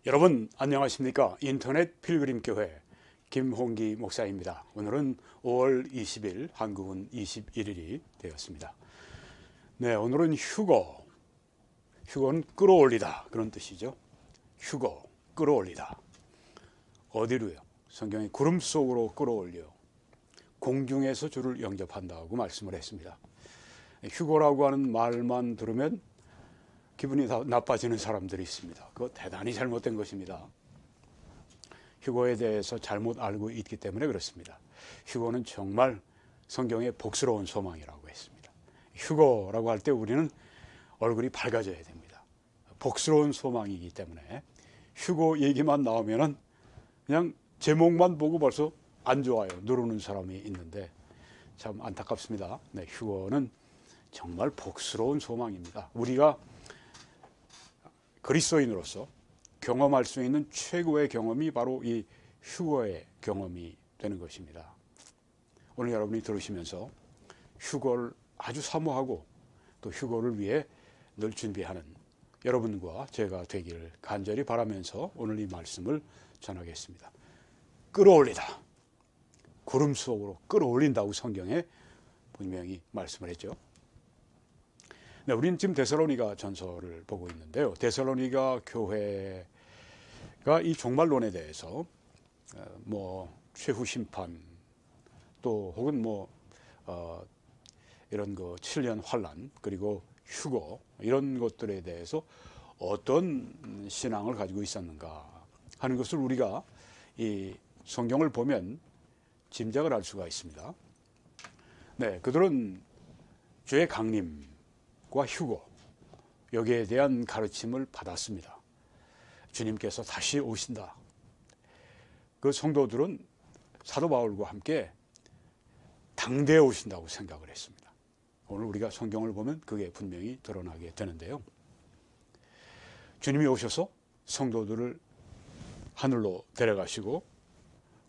여러분 안녕하십니까? 인터넷 필그림교회 김홍기 목사입니다. 오늘은 5월 20일, 한국은 21일이 되었습니다. 네, 오늘은 휴거는 끌어올리다 그런 뜻이죠. 휴거, 끌어올리다. 어디로요? 성경에 구름 속으로 끌어올려 공중에서 주를 영접한다고 말씀을 했습니다. 휴거라고 하는 말만 들으면 기분이 나빠지는 사람들이 있습니다. 그거 대단히 잘못된 것입니다. 휴거에 대해서 잘못 알고 있기 때문에 그렇습니다. 휴거는 정말 성경의 복스러운 소망이라고 했습니다. 휴거라고 할 때 우리는 얼굴이 밝아져야 됩니다. 복스러운 소망이기 때문에 휴거 얘기만 나오면은 그냥 제목만 보고 벌써 안 좋아요. 누르는 사람이 있는데 참 안타깝습니다. 네, 휴거는 정말 복스러운 소망입니다. 우리가 그리스도인으로서 경험할 수 있는 최고의 경험이 바로 이 휴거의 경험이 되는 것입니다. 오늘 여러분이 들으시면서 휴거를 아주 사모하고 또 휴거를 위해 늘 준비하는 여러분과 제가 되기를 간절히 바라면서 오늘 이 말씀을 전하겠습니다. 끌어올리다. 구름 속으로 끌어올린다고 성경에 분명히 말씀을 했죠. 네, 우리는 지금 데살로니가 전서를 보고 있는데요. 데살로니가 교회가 이 종말론에 대해서 최후 심판 또 혹은 이런 7년 환란 그리고 휴거 이런 것들에 대해서 어떤 신앙을 가지고 있었는가 하는 것을 우리가 이 성경을 보면 짐작을 할 수가 있습니다. 네, 그들은 주의 강림 휴거 여기에 대한 가르침을 받았습니다. 주님께서 다시 오신다. 그 성도들은 사도 바울과 함께 당대에 오신다고 생각을 했습니다. 오늘 우리가 성경을 보면 그게 분명히 드러나게 되는데요. 주님이 오셔서 성도들을 하늘로 데려가시고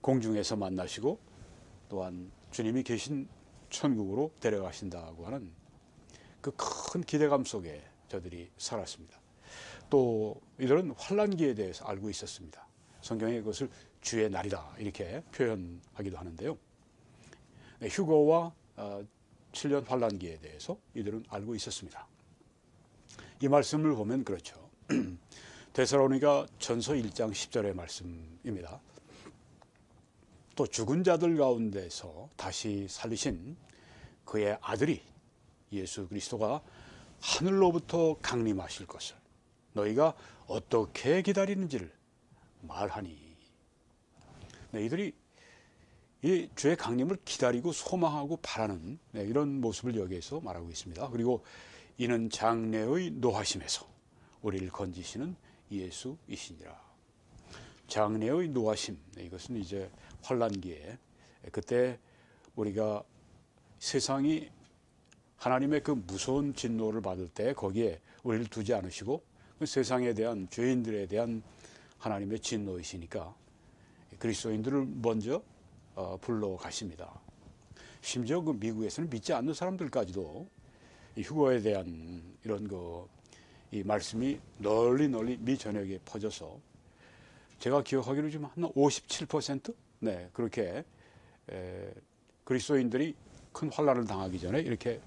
공중에서 만나시고 또한 주님이 계신 천국으로 데려가신다고 하는 그 큰 기대감 속에 저들이 살았습니다. 또 이들은 환란기에 대해서 알고 있었습니다. 성경에 그것을 주의 날이다 이렇게 표현하기도 하는데요. 휴거와 7년 환란기에 대해서 이들은 알고 있었습니다. 이 말씀을 보면 그렇죠. 데살로니가 전서 1장 10절의 말씀입니다. 또 죽은 자들 가운데서 다시 살리신 그의 아들이 예수 그리스도가 하늘로부터 강림하실 것을 너희가 어떻게 기다리는지를 말하니. 네, 이들이 이 주의 강림을 기다리고 소망하고 바라는 이런 모습을 여기에서 말하고 있습니다. 그리고 이는 장래의 노하심에서 우리를 건지시는 예수이시니라. 장래의 노하심, 이것은 이제 환란기에 그때 우리가 세상이 하나님의 그 무서운 진노를 받을 때 거기에 우리를 두지 않으시고 그 세상에 대한 죄인들에 대한 하나님의 진노이시니까 그리스도인들을 먼저 불러가십니다. 심지어 그 미국에서는 믿지 않는 사람들까지도 이 휴거에 대한 이런 이 말씀이 널리 미 전역에 퍼져서 제가 기억하기로 지금 한 57%? 네, 그렇게 그리스도인들이 큰 환란을 당하기 전에 이렇게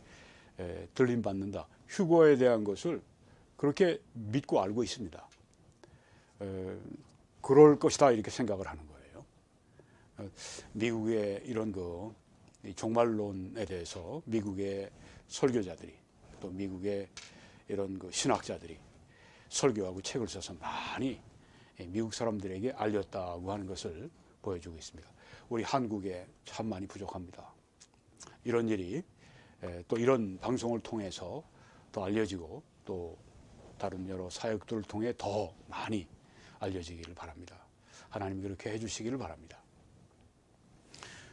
들림 받는다. 휴거에 대한 것을 그렇게 믿고 알고 있습니다. 그럴 것이다 이렇게 생각을 하는 거예요. 미국의 이런 종말론에 대해서 미국의 설교자들이 또 미국의 이런 신학자들이 설교하고 책을 써서 많이 미국 사람들에게 알렸다고 하는 것을 보여주고 있습니다. 우리 한국에 참 많이 부족합니다. 이런 일이 또 이런 방송을 통해서 더 알려지고 또 다른 여러 사역들을 통해 더 많이 알려지기를 바랍니다. 하나님이 그렇게 해주시기를 바랍니다.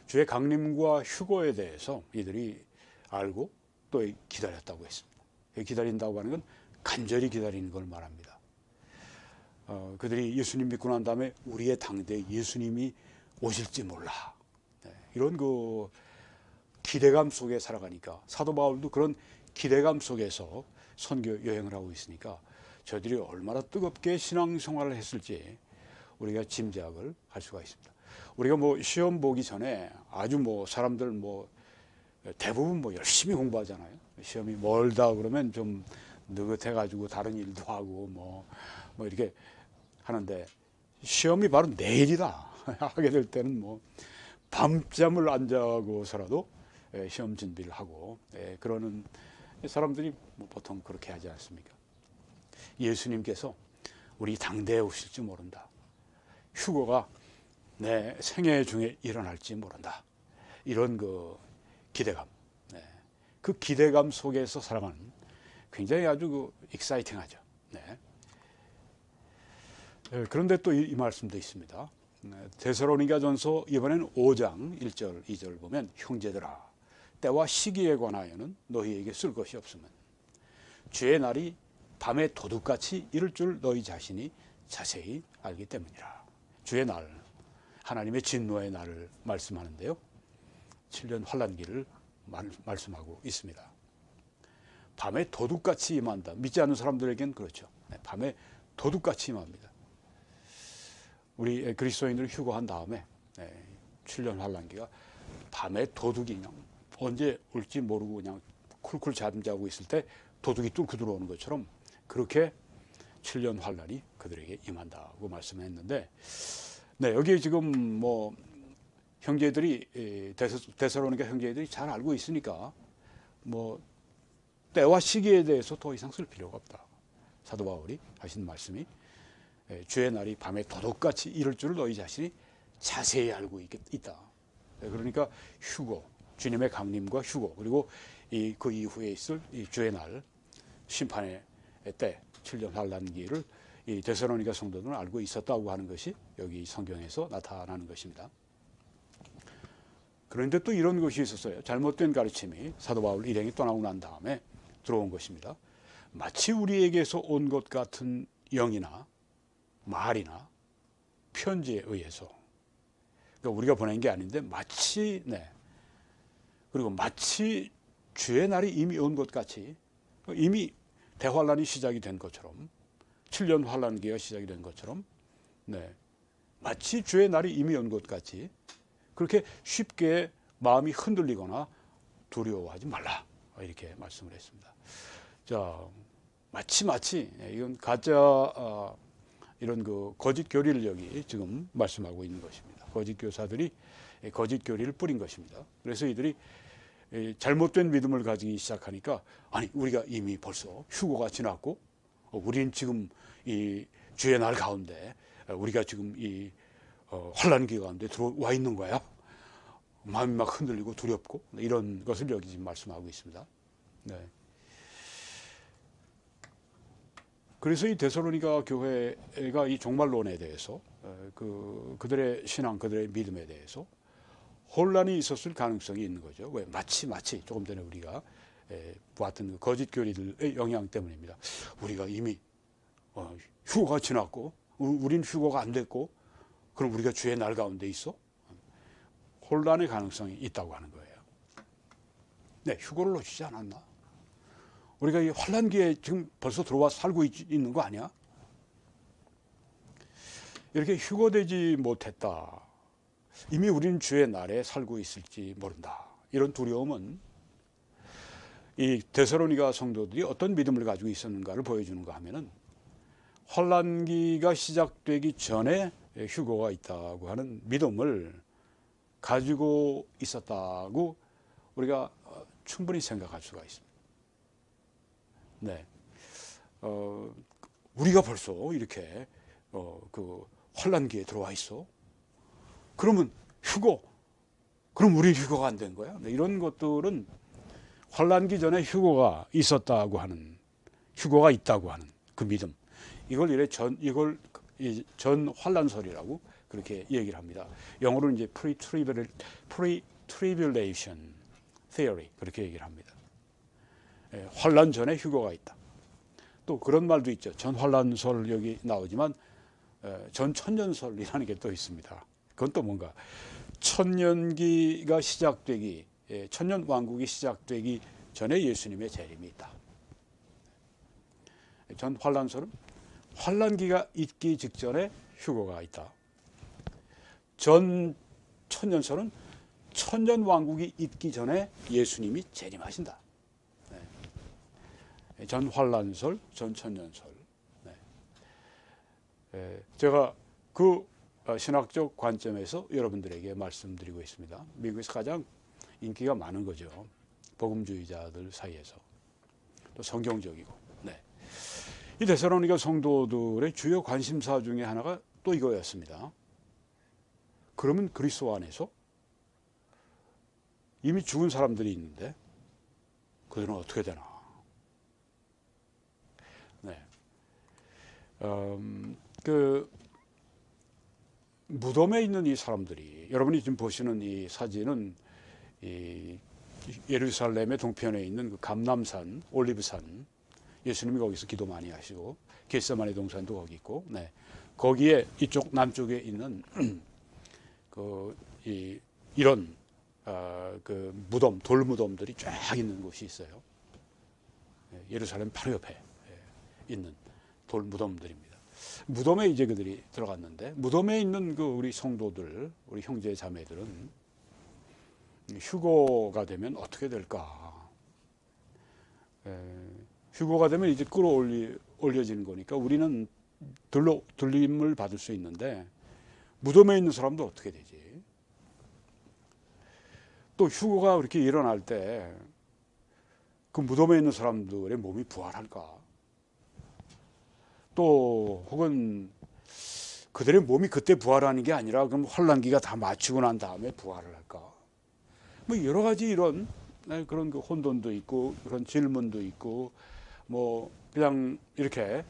주의 강림과 휴거에 대해서 이들이 알고 또 기다렸다고 했습니다. 기다린다고 하는 건 간절히 기다리는 걸 말합니다. 그들이 예수님 믿고 난 다음에 우리의 당대에 예수님이 오실지 몰라. 이런 기대감 속에 살아가니까 사도 바울도 그런 기대감 속에서 선교 여행을 하고 있으니까 저들이 얼마나 뜨겁게 신앙생활을 했을지 우리가 짐작을 할 수가 있습니다. 우리가 뭐 시험 보기 전에 아주 뭐 사람들 뭐 대부분 뭐 열심히 공부하잖아요. 시험이 멀다 그러면 좀 느긋해가지고 다른 일도 하고 뭐 이렇게 하는데, 시험이 바로 내일이다 하게 될 때는 뭐 밤잠을 안 자고서라도 시험 준비를 하고 그러는 사람들이 뭐 보통 그렇게 하지 않습니까? 예수님께서 우리 당대에 오실지 모른다. 휴거가 내 생애 중에 일어날지 모른다. 이런 그 기대감, 그 기대감 속에서 살아가는 굉장히 아주 그 익사이팅하죠. 그런데 또 이 말씀도 있습니다. 데살로니가전서 이번에는 5장 1절 2절 보면, 형제들아 때와 시기에 관하여는 너희에게 쓸 것이 없으면 주의 날이 밤에 도둑같이 이를 줄 너희 자신이 자세히 알기 때문이라. 주의 날, 하나님의 진노의 날을 말씀하는데요, 7년 환란기를 말씀하고 있습니다. 밤에 도둑같이 임한다. 믿지 않는 사람들에겐 그렇죠. 밤에 도둑같이 임합니다. 우리 그리스도인들 휴거한 다음에 7년 환란기가 밤에 도둑이 그냥 언제 올지 모르고 그냥 쿨쿨 잠자고 있을 때 도둑이 뚫고 들어오는 것처럼 그렇게 7년 환란이 그들에게 임한다고 말씀했는데, 여기에 지금 뭐 형제들이 데살로니가 형제들이 잘 알고 있으니까 뭐 때와 시기에 대해서 더 이상 쓸 필요가 없다. 사도 바울이 하신 말씀이, 주의 날이 밤에 도둑같이 이를 줄을 너희 자신이 자세히 알고 있다. 그러니까 휴거, 주님의 강림과 휴거, 그리고 그 이후에 있을 이 주의 날, 심판의 때 7년 환란기를 이 데살로니가 성도들은 알고 있었다고 하는 것이 여기 성경에서 나타나는 것입니다. 그런데 또 이런 것이 있었어요. 잘못된 가르침이 사도 바울 일행이 떠나고 난 다음에 들어온 것입니다. 마치 우리에게서 온 것 같은 영이나 말이나 편지에 의해서, 그러니까 우리가 보낸 게 아닌데 마치 그리고 마치 주의 날이 이미 온 것 같이, 이미 대환란이 시작이 된 것처럼, 7년 환란기가 시작이 된 것처럼, 마치 주의 날이 이미 온 것 같이 그렇게 쉽게 마음이 흔들리거나 두려워하지 말라, 이렇게 말씀을 했습니다. 자, 마치 이건 가짜 이런 그 거짓 교리를 여기 지금 말씀하고 있는 것입니다. 거짓 교사들이 거짓 교리를 뿌린 것입니다. 그래서 이들이 잘못된 믿음을 가지기 시작하니까, 아니 우리가 이미 벌써 휴거가 지났고 우린 지금 이 주의 날 가운데 우리가 지금 이 환란기 가운데 들어와 있는 거야. 마음이 막 흔들리고 두렵고, 이런 것을 여기 지금 말씀하고 있습니다. 그래서 이 데살로니가 교회가 이 종말론에 대해서, 그들의 신앙, 그들의 믿음에 대해서 혼란이 있었을 가능성이 있는 거죠. 왜? 마치 조금 전에 우리가 보았던 그 거짓 교리들의 영향 때문입니다. 우리가 이미 휴거가 지났고 우린 휴거가 안 됐고 그럼 우리가 주의 날 가운데 있어? 혼란의 가능성이 있다고 하는 거예요. 휴거를 놓치지 않았나? 우리가 이 환란기에 지금 벌써 들어와 살고 있는 거 아니야? 이렇게 휴거되지 못했다. 이미 우리는 주의 날에 살고 있을지 모른다. 이런 두려움은 이 데살로니가 성도들이 어떤 믿음을 가지고 있었는가를 보여주는가 하면은, 환란기가 시작되기 전에 휴거가 있다고 하는 믿음을 가지고 있었다고 우리가 충분히 생각할 수가 있습니다. 우리가 벌써 이렇게 그 환란기에 들어와 있어. 그러면 그럼 우리 휴거가 안 된 거야? 이런 것들은 환란기 전에 휴거가 있었다고 하는, 휴거가 있다고 하는 그 믿음, 이걸 전 환란설이라고 그렇게 얘기를 합니다. 영어로는 이제 pre-tribulation theory 그렇게 얘기를 합니다. 환란 전에 휴거가 있다. 또 그런 말도 있죠. 전 환란설 여기 나오지만 전 천년설이라는 게 또 있습니다. 그건 또 뭔가 천년기가 시작되기, 천년 왕국이 시작되기 전에 예수님의 재림이 있다. 전 환란설은 환란기가 있기 직전에 휴거가 있다. 전 천년설은 천년왕국이 있기 전에 예수님이 재림하신다. 네. 전 환란설, 전 천년설. 네. 제가 그 신학적 관점에서 여러분들에게 말씀드리고 있습니다. 미국에서 가장 인기가 많은 거죠. 복음주의자들 사이에서. 또 성경적이고. 네. 이 데살로니가 성도들의 주요 관심사 중에 하나가 또 이거였습니다. 그러면 그리스도 안에서 이미 죽은 사람들이 있는데 그들은 어떻게 되나? 네. 그 무덤에 있는 이 사람들이, 여러분이 지금 보시는 이 사진은 이 예루살렘의 동편에 있는 그 감람산, 올리브산, 예수님이 거기서 기도 많이 하시고 겟세마네 동산도 거기 있고, 네. 거기에 이쪽 남쪽에 있는 이런 그 무덤, 돌 무덤들이 쫙 있는 곳이 있어요. 예루살렘 바로 옆에 있는 돌 무덤들입니다. 무덤에 이제 그들이 들어갔는데, 무덤에 있는 그 우리 성도들, 우리 형제 자매들은 휴거가 되면 어떻게 될까? 휴거가 되면 이제 끌어올려지는 거니까 우리는 들림을 받을 수 있는데, 무덤에 있는 사람도 어떻게 되지? 또 휴거가 그렇게 일어날 때 그 무덤에 있는 사람들의 몸이 부활할까? 또 혹은 그들의 몸이 그때 부활하는 게 아니라 그럼 환란기가 다 마치고 난 다음에 부활을 할까? 뭐 여러 가지 이런 그런 그 혼돈도 있고 그런 질문도 있고 뭐 그냥 이렇게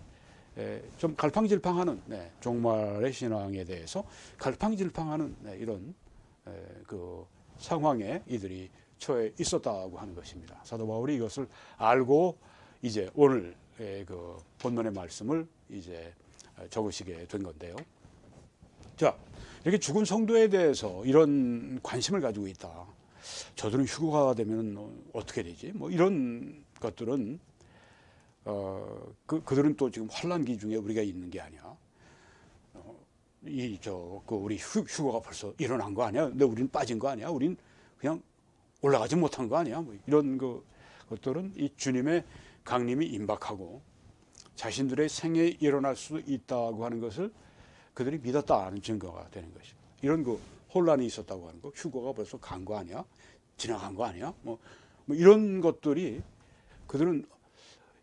좀 갈팡질팡하는 종말의 신앙에 대해서 갈팡질팡하는 이런 그 상황에 이들이 처해 있었다고 하는 것입니다. 사도 바울이 이것을 알고 이제 오늘 그 본문의 말씀을 이제 적으시게 된 건데요. 자, 이렇게 죽은 성도에 대해서 이런 관심을 가지고 있다. 저들은 휴거가 되면 어떻게 되지? 뭐 이런 것들은 그들은 또 지금 환란기 중에 우리가 있는 게 아니야. 우리 휴거가 벌써 일어난 거 아니야? 근데 우리는 빠진 거 아니야? 우린 그냥 올라가지 못한 거 아니야? 뭐 이런 것들은 이 주님의 강림이 임박하고 자신들의 생에 일어날 수 있다고 하는 것을 그들이 믿었다는 증거가 되는 것입니다. 이런 그 혼란이 있었다고 하는 거, 휴거가 벌써 간 거 아니야? 지나간 거 아니야? 뭐 이런 것들이 그들은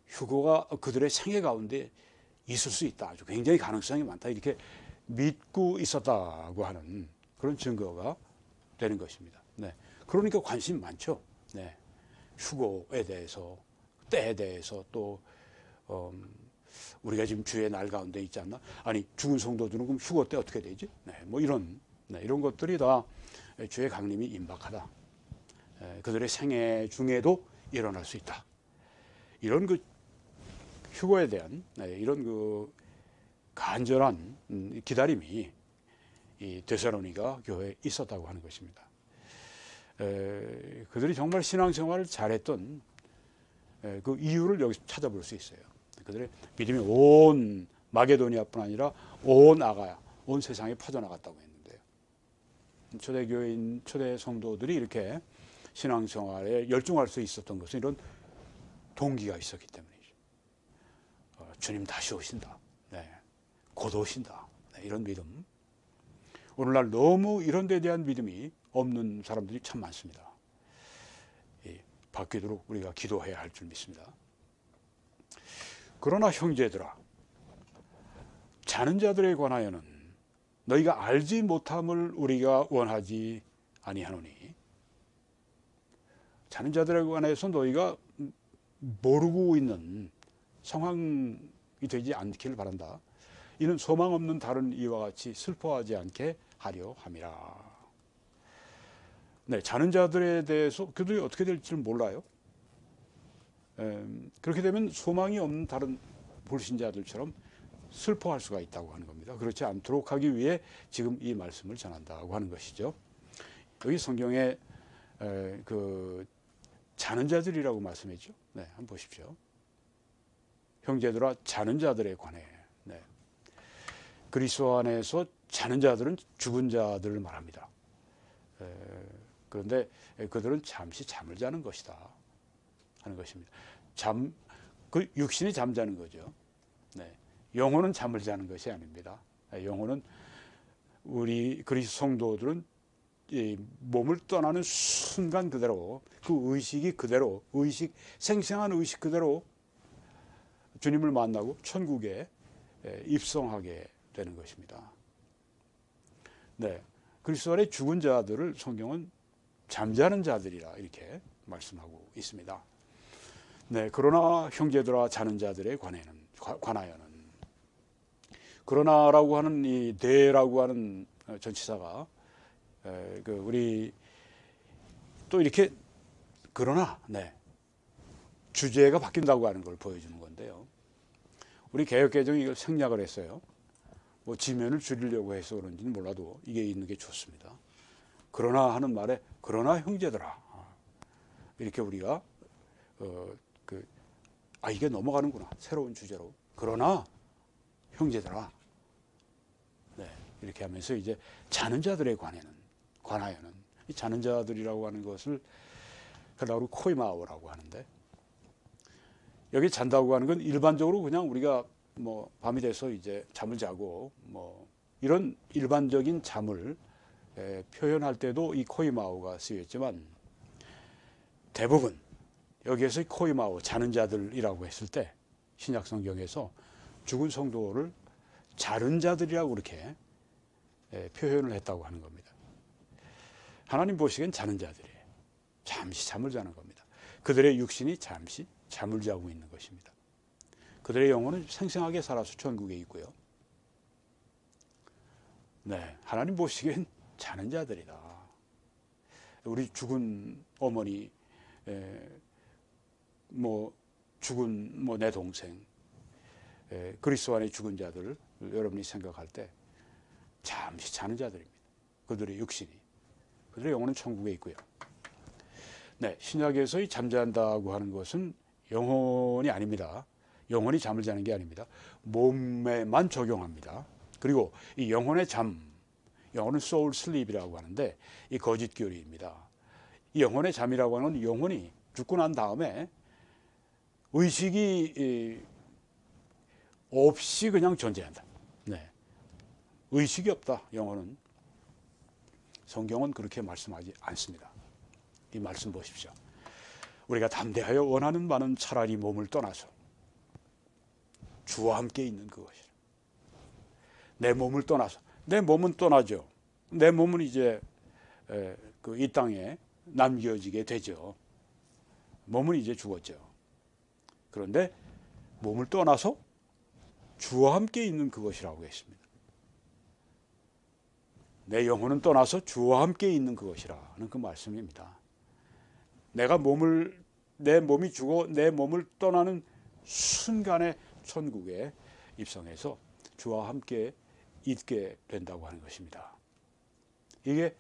휴거가 그들의 생애 가운데 있을 수 있다. 아주 굉장히 가능성이 많다. 이렇게 믿고 있었다고 하는 그런 증거가 되는 것입니다. 네. 그러니까 관심 많죠. 네. 휴거에 대해서, 때에 대해서 또 우리가 지금 주의 날 가운데 있지 않나? 아니 죽은 성도들은 그럼 휴거 때 어떻게 되지? 네. 뭐 이런 것들이 다 주의 강림이 임박하다. 그들의 생애 중에도 일어날 수 있다. 이런 그 휴거에 대한 이런 그 간절한 기다림이 이 데살로니가 교회에 있었다고 하는 것입니다. 그들이 정말 신앙생활을 잘했던 그 이유를 여기서 찾아볼 수 있어요. 그들의 믿음이 온 마게도니아뿐 아니라 온 아가야, 온 세상에 퍼져나갔다고 했는데요. 초대교인, 초대 성도들이 이렇게 신앙생활에 열중할 수 있었던 것은 이런 동기가 있었기 때문이죠. 주님 다시 오신다. 네. 곧 오신다. 네. 이런 믿음. 오늘날 너무 이런 데에 대한 믿음이 없는 사람들이 참 많습니다. 바뀌도록 우리가 기도해야 할 줄 믿습니다. 그러나 형제들아, 자는 자들에 관하여는 너희가 알지 못함을 우리가 원하지 아니하노니, 자는 자들에 관해서 너희가 모르고 있는 상황이 되지 않기를 바란다. 이는 소망 없는 다른 이와 같이 슬퍼하지 않게 하려 함이라. 네, 자는 자들에 대해서 그들이 어떻게 될지를 몰라요. 그렇게 되면 소망이 없는 다른 불신자들처럼 슬퍼할 수가 있다고 하는 겁니다. 그렇지 않도록 하기 위해 지금 이 말씀을 전한다고 하는 것이죠. 여기 성경에 그 자는 자들이라고 말씀했죠. 네, 한번 보십시오. 형제들아, 자는 자들에 관해. 네. 그리스도 안에서 자는 자들은 죽은 자들을 말합니다. 그런데 그들은 잠시 잠을 자는 것이다 하는 것입니다. 그 육신이 잠자는 거죠. 네. 영혼은 잠을 자는 것이 아닙니다. 영혼은 우리 그리스도 성도들은 이 몸을 떠나는 순간 그대로 그 의식이 그대로 생생한 의식 그대로 주님을 만나고 천국에 입성하게 되는 것입니다. 네, 그리스도 안에 죽은 자들을 성경은 잠자는 자들이라 이렇게 말씀하고 있습니다. 네, 그러나 형제들아 자는 자들에 관하여는 그러나라고 하는 이 대라고 하는 전치사가 우리 또 이렇게 그러나 주제가 바뀐다고 하는 걸 보여주는 건데요. 우리 개역개정이 이걸 생략을 했어요. 뭐 지면을 줄이려고 해서 그런지는 몰라도 이게 있는 게 좋습니다. 그러나 하는 말에 그러나 형제들아 이렇게 우리가 이게 넘어가는구나 새로운 주제로 그러나 형제들아 이렇게 하면서 이제 자는 자들에 관하여는 이 자는 자들이라고 하는 것을 그다음으로 코이마오라고 하는데 여기 잔다고 하는 건 일반적으로 그냥 우리가 뭐 밤이 돼서 이제 잠을 자고 뭐 이런 일반적인 잠을 표현할 때도 이 코이마오가 쓰였지만 대부분 여기에서 코이마오 자는 자들이라고 했을 때 신약 성경에서 죽은 성도를 자른 자들이라고 그렇게 표현을 했다고 하는 겁니다. 하나님 보시기엔 자는 자들이에요. 잠시 잠을 자는 겁니다. 그들의 육신이 잠시 잠을 자고 있는 것입니다. 그들의 영혼은 생생하게 살아서 천국에 있고요. 네, 하나님 보시기엔 자는 자들이다. 우리 죽은 어머니, 죽은 내 동생, 그리스도 안에 죽은 자들 여러분이 생각할 때 잠시 자는 자들입니다. 그들의 육신이, 그들의 영혼은 천국에 있고요. 네, 신약에서 이 잠잔다고 하는 것은 영혼이 아닙니다. 영혼이 잠을 자는 게 아닙니다. 몸에만 적용합니다. 그리고 이 영혼의 영혼은 soul sleep이라고 하는데 이 거짓 교리입니다. 이 영혼의 잠이라고 하는 건 영혼이 죽고 난 다음에 의식이 없이 그냥 존재한다. 네. 의식이 없다. 영혼은. 성경은 그렇게 말씀하지 않습니다. 이 말씀 보십시오. 우리가 담대하여 원하는 바는 차라리 몸을 떠나서 주와 함께 있는 그것이라. 내 몸을 떠나서. 내 몸은 떠나죠. 내 몸은 이제 이 땅에 남겨지게 되죠. 몸은 이제 죽었죠. 그런데 몸을 떠나서 주와 함께 있는 그것이라고 했습니다. 내 영혼은 떠나서 주와 함께 있는 그것이라는 그 말씀입니다. 내 몸이 죽어 내 몸을 떠나는 순간에 천국에 입성해서 주와 함께 있게 된다고 하는 것입니다. 이게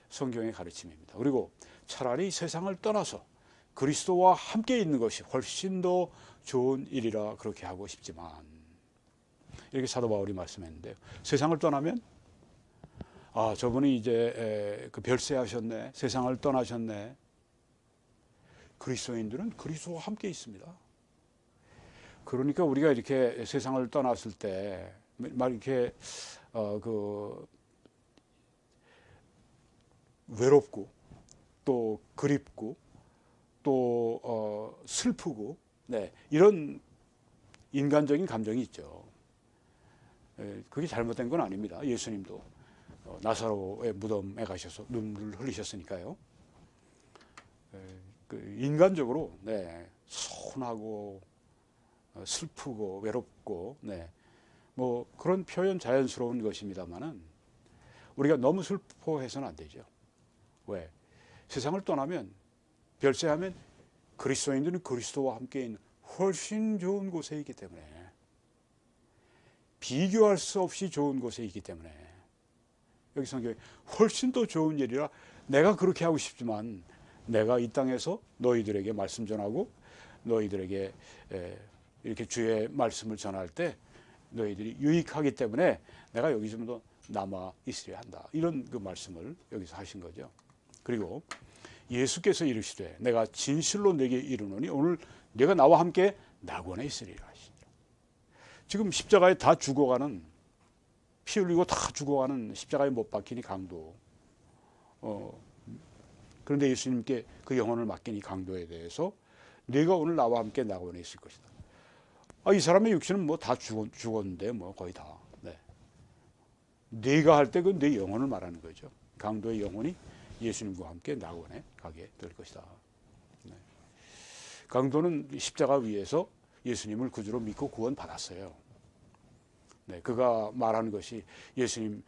성경의 가르침입니다. 그리고 차라리 세상을 떠나서 그리스도와 함께 있는 것이 훨씬 더 좋은 일이라 그렇게 하고 싶지만 이렇게 사도 바울이 말씀했는데요. 세상을 떠나면 저분이 이제 별세하셨네. 세상을 떠나셨네. 그리스도인들은 그리스도와 함께 있습니다. 그러니까 우리가 이렇게 세상을 떠났을 때 막 이렇게 외롭고 또 그립고 또 슬프고 이런 인간적인 감정이 있죠. 그게 잘못된 건 아닙니다. 예수님도 나사로의 무덤에 가셔서 눈물을 흘리셨으니까요. 인간적으로 서운하고 슬프고 외롭고 뭐 그런 표현 자연스러운 것입니다만은 우리가 너무 슬퍼해서는 안 되죠. 왜? 세상을 떠나면 별세하면 그리스도인들은 그리스도와 함께 있는 훨씬 좋은 곳에 있기 때문에 비교할 수 없이 좋은 곳에 있기 때문에 여기 성경에 훨씬 더 좋은 일이라 내가 그렇게 하고 싶지만 내가 이 땅에서 너희들에게 말씀 전하고 너희들에게 이렇게 주의 말씀을 전할 때 너희들이 유익하기 때문에 내가 여기 좀 더 남아 있으려 한다. 이런 그 말씀을 여기서 하신 거죠. 그리고 예수께서 이르시되 내가 진실로 내게 이르노니 오늘 네가 나와 함께 낙원에 있으리라 하시니라. 지금 십자가에 다 죽어가는, 피 흘리고 다 죽어가는, 십자가에 못 박히니 강도, 그런데 예수님께 그 영혼을 맡긴 이 강도에 대해서 네가 오늘 나와 함께 낙원에 있을 것이다. 이 사람의 육신은 뭐 다 죽었는데 뭐 거의 다. 네. 네가 할 때 그 내 영혼을 말하는 거죠. 강도의 영혼이 예수님과 함께 낙원에 가게 될 것이다. 네. 강도는 십자가 위에서 예수님을 구주로 믿고 구원받았어요. 네, 그가 말하는 것이 구주님,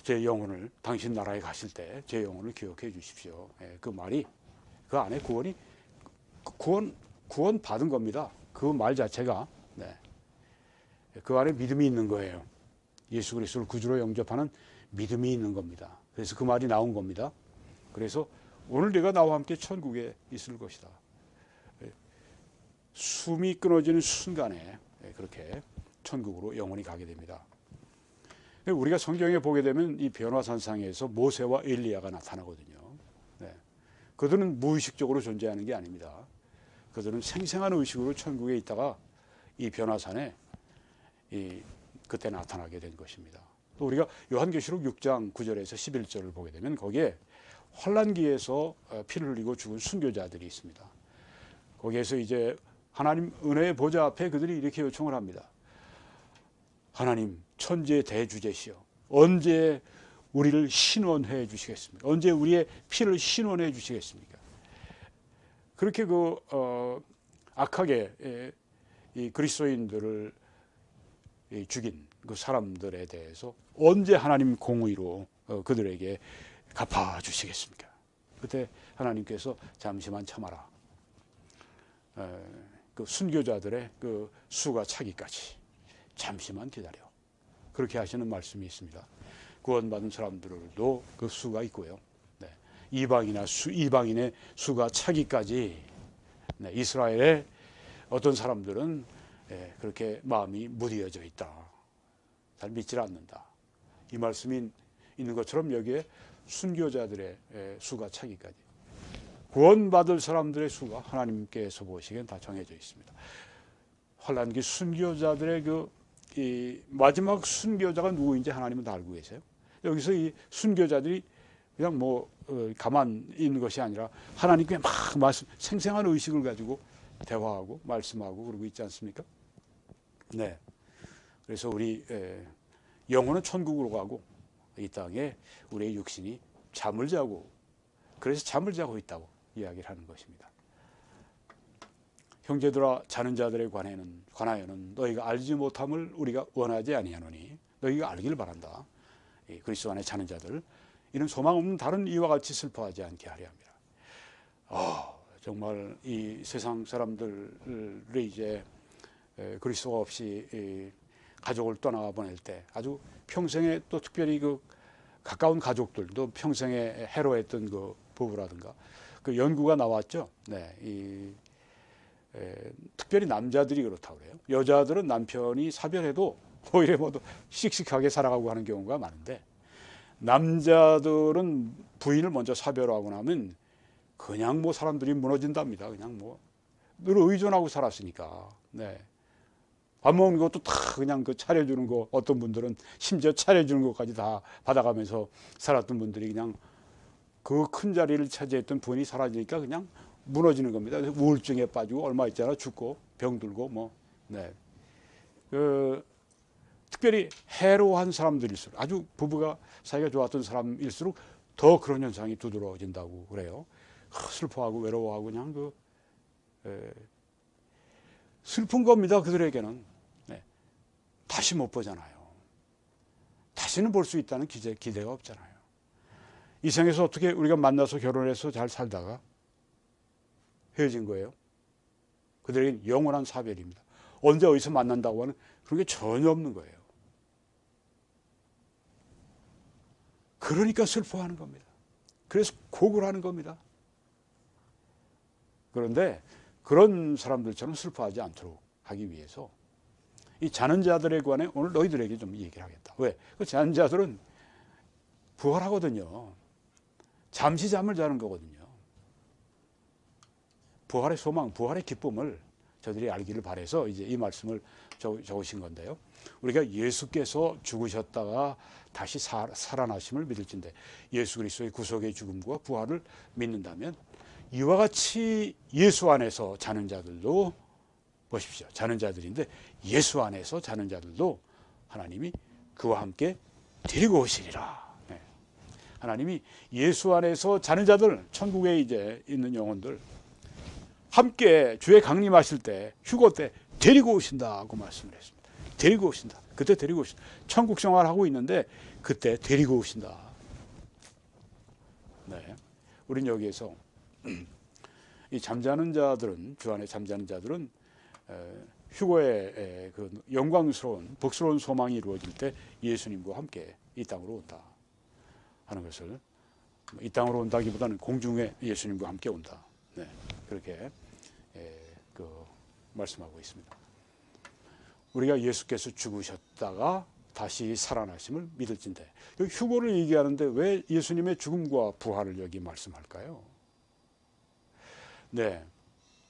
제 영혼을 당신 나라에 가실 때 제 영혼을 기억해 주십시오. 네, 그 말이 그 안에 구원 받은 겁니다. 그 말 자체가. 네, 그 안에 믿음이 있는 거예요. 예수 그리스도를 구주로 영접하는 믿음이 있는 겁니다. 그래서 그 말이 나온 겁니다. 그래서 오늘 네가 나와 함께 천국에 있을 것이다. 숨이 끊어지는 순간에 그렇게 천국으로 영원히 가게 됩니다. 우리가 성경에 보게 되면 이 변화산상에서 모세와 엘리야가 나타나거든요. 네. 그들은 무의식적으로 존재하는 게 아닙니다. 그들은 생생한 의식으로 천국에 있다가 이 변화산에 그때 나타나게 된 것입니다. 또 우리가 요한계시록 6장 9절에서 11절을 보게 되면 거기에 환난기에서 피를 흘리고 죽은 순교자들이 있습니다. 거기에서 이제 하나님 은혜의 보좌 앞에 그들이 이렇게 요청을 합니다. 하나님 천지의 대주제시여, 언제 우리를 신원해 주시겠습니까? 언제 우리의 피를 신원해 주시겠습니까? 그렇게 악하게 이 그리스도인들을 죽인 그 사람들에 대해서 언제 하나님 공의로 그들에게 갚아 주시겠습니까? 그때 하나님께서 잠시만 참아라. 그 순교자들의 그 수가 차기까지 잠시만 기다려. 그렇게 하시는 말씀이 있습니다. 구원받은 사람들도 그 수가 있고요. 네. 이방인의 수가 차기까지, 네. 이스라엘의 어떤 사람들은 그렇게 마음이 무디어져 있다. 잘 믿질 않는다. 이 말씀이 있는 것처럼 여기에 순교자들의 수가 차기까지, 구원받을 사람들의 수가 하나님께서 보시기엔 다 정해져 있습니다. 환난기 순교자들의 이 마지막 순교자가 누구인지 하나님은 다 알고 계세요. 여기서 이 순교자들이 그냥 가만 있는 것이 아니라 하나님께 막 생생한 의식을 가지고 대화하고 말씀하고 그러고 있지 않습니까? 네. 그래서 우리 영혼은 천국으로 가고 이 땅에 우리의 육신이 잠을 자고, 그래서 잠을 자고 있다고 이야기를 하는 것입니다. 형제들아, 자는 자들에 관하여는 너희가 알지 못함을 우리가 원하지 아니하노니 너희가 알기를 바란다. 그리스도 안에 자는 자들, 이는 소망 없는 다른 이와 같이 슬퍼하지 않게 하려 함이라. 정말 이 세상 사람들이 이제 그리스도가 없이 가족을 떠나보낼 때 아주 평생에, 또 특별히 그 가까운 가족들도 평생에 해로했던 그 부부라든가 그 연구가 나왔죠. 네, 특별히 남자들이 그렇다고 그래요. 여자들은 남편이 사별해도 오히려 씩씩하게 살아가고 하는 경우가 많은데, 남자들은 부인을 먼저 사별하고 나면 그냥 사람들이 무너진답니다. 그냥 늘 의존하고 살았으니까. 네. 밥 먹는 것도 다 그냥 차려주는 거, 어떤 분들은 심지어 차려주는 것까지 다 받아가면서 살았던 분들이 그냥 그 큰 자리를 차지했던 부인이 사라지니까 그냥 무너지는 겁니다. 우울증에 빠지고 얼마 있잖아 죽고 병들고 네. 특별히 해로한 사람들일수록, 아주 부부가 사이가 좋았던 사람일수록 더 그런 현상이 두드러진다고 그래요. 슬퍼하고 외로워하고 그냥 슬픈 겁니다. 그들에게는. 네. 다시 못 보잖아요. 다시는 볼 수 있다는 기대가 없잖아요. 이 생에서 어떻게 우리가 만나서 결혼해서 잘 살다가 헤어진 거예요? 그들에게는 영원한 사별입니다. 언제 어디서 만난다고 하는 그런 게 전혀 없는 거예요. 그러니까 슬퍼하는 겁니다. 그래서 곡을 하는 겁니다. 그런데 그런 사람들처럼 슬퍼하지 않도록 하기 위해서 이 자는 자들에 관해 오늘 너희들에게 좀 얘기를 하겠다. 왜? 그 자는 자들은 부활하거든요. 잠시 잠을 자는 거거든요. 부활의 소망, 부활의 기쁨을 저들이 알기를 바라서 이제 이 말씀을 적으신 건데요. 우리가 예수께서 죽으셨다가 다시 살아나심을 믿을진데 예수 그리스도의 구속의 죽음과 부활을 믿는다면 이와 같이 예수 안에서 자는 자들도 보십시오. 자는 자들인데 예수 안에서 자는 자들도 하나님이 그와 함께 데리고 오시리라. 네. 하나님이 예수 안에서 자는 자들, 천국에 이제 있는 영혼들 함께 주의 강림하실 때, 휴거 때 데리고 오신다고 말씀을 했습니다. 데리고 오신다. 그때 데리고 오신다. 천국 생활하고 있는데 그때 데리고 오신다. 네. 우린 여기에서 이 잠자는 자들은, 주 안에 잠자는 자들은 휴거의 그 영광스러운 복스러운 소망이 이루어질 때 예수님과 함께 이 땅으로 온다 하는 것을, 이 땅으로 온다기보다는 공중에 예수님과 함께 온다. 네. 그렇게 말씀하고 있습니다. 우리가 예수께서 죽으셨다가 다시 살아나심을 믿을진데, 여기 휴거를 얘기하는데 왜 예수님의 죽음과 부활을 여기 말씀할까요? 네,